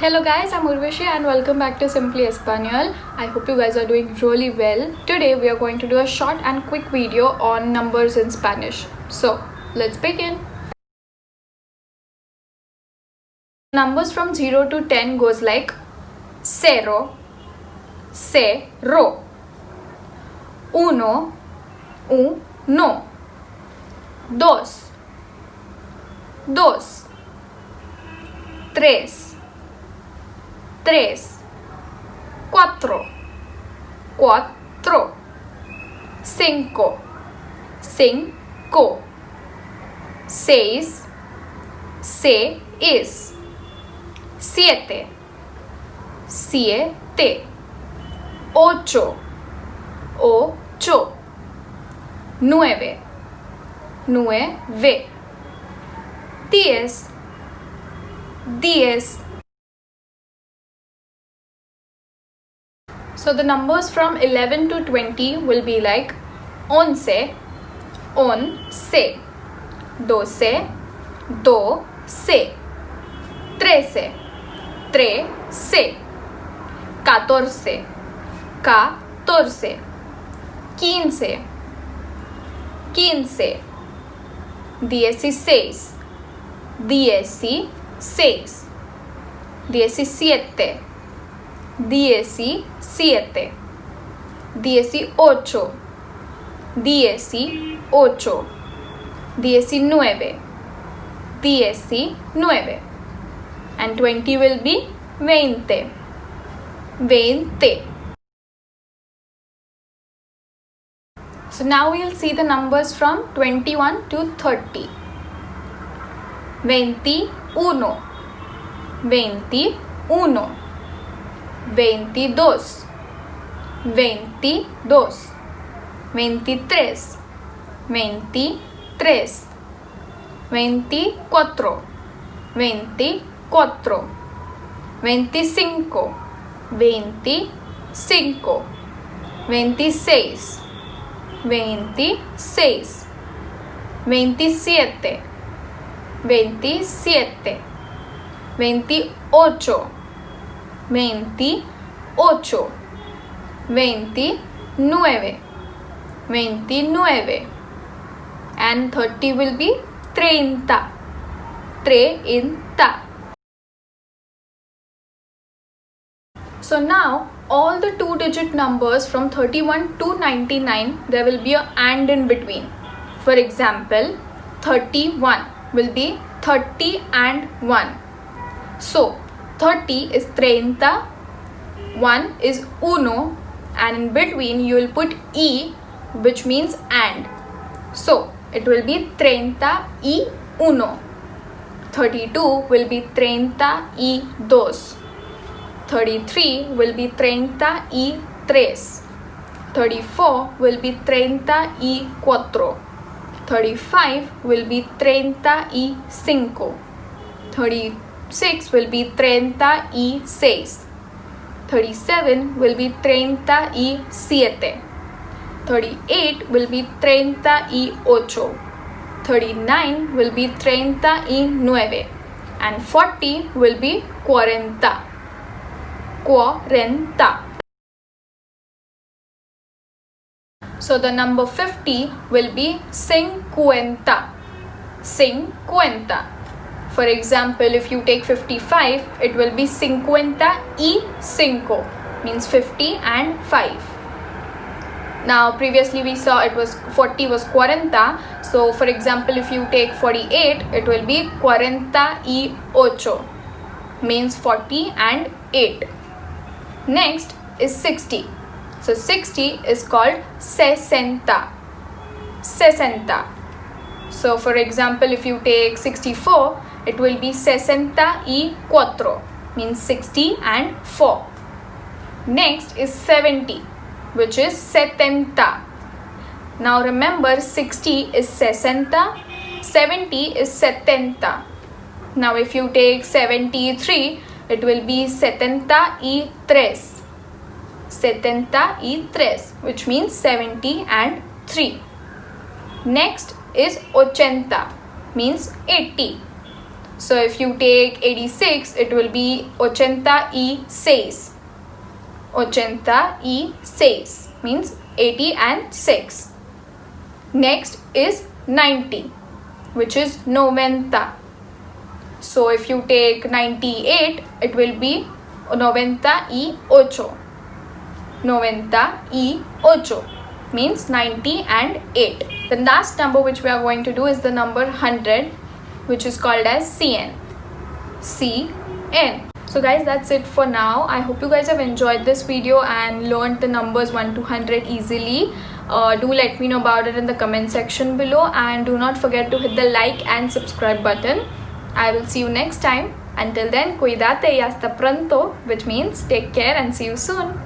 Hello guys, I'm Urvashi and welcome back to Simply Espanol. I hope you guys are doing really well. Today we are going to do a short and quick video on numbers in Spanish. So let's begin. Numbers from 0 to 10 goes like cero, cero, uno, uno, dos, dos, tres, tres, cuatro, cuatro, cinco, cinco, seis, seis, siete, siete, ocho, ocho, nueve, nueve, 10, 10. So the numbers from 11 to 20 will be like once, once, doce, doce, trece, trece, catorce, catorce, quince, quince, dieciséis, dieciséis, diecisiete, diecisiete, dieciocho, dieciocho, diecinueve, diecinueve, and 20 will be veinte, veinte. So now we'll see the numbers from 21 to 30. Veintiuno, veintiuno, veintidós, veintidós, veintitrés, veintitrés, veinticuatro, veinticuatro, veinticinco, veinticinco, veintiséis, veintiséis, veintisiete, veintisiete, veintiocho, veintiocho, veintinueve, veintinueve, and 30 will be treinta, treinta. So now all the two-digit numbers from 31 to 99, there will be a and in between. For example, 31 will be 30 and 1. So 30 is treinta, 1 is uno, and in between you will put e, which means and. So it will be treinta y uno. 32 will be treinta y dos. 33 will be treinta y tres. 34 will be treinta y cuatro. 35 will be treinta y cinco. 36 will be treinta y seis. 37 will be treinta y siete. 38 will be treinta y ocho. 39 will be treinta y nueve. And 40 will be cuarenta. Cuarenta. So the number 50 will be cincuenta. Cincuenta. For example, if you take 55, it will be cincuenta y cinco, means 50 and 5. Now previously we saw it was 40 was cuarenta. So for example, if you take 48, it will be cuarenta y ocho, means 40 and 8. Next is 60. So 60 is called SESENTA. SESENTA. So for example, if you take 64, it will be sesenta y cuatro, means 60 and 4. Next is 70, which is setenta. Now remember, 60 is sesenta, 70 is setenta. Now if you take 73, it will be setenta y tres. Setenta y tres, which means 70 and 3. Next is ochenta, means 80. So if you take 86, it will be 86. 86 means 80 and 6. Next is 90, which is noventa. So if you take 98, it will be 98. 98 means 90 and 8. The last number which we are going to do is the number 100, which is called as CIEN. CIEN. So guys, that's it for now. I hope you guys have enjoyed this video and learned the numbers 1 to 100 easily. Do let me know about it in the comment section below, and do not forget to hit the like and subscribe button. I will see you next time. Until then, cuídate y hasta pronto, which means take care and see you soon.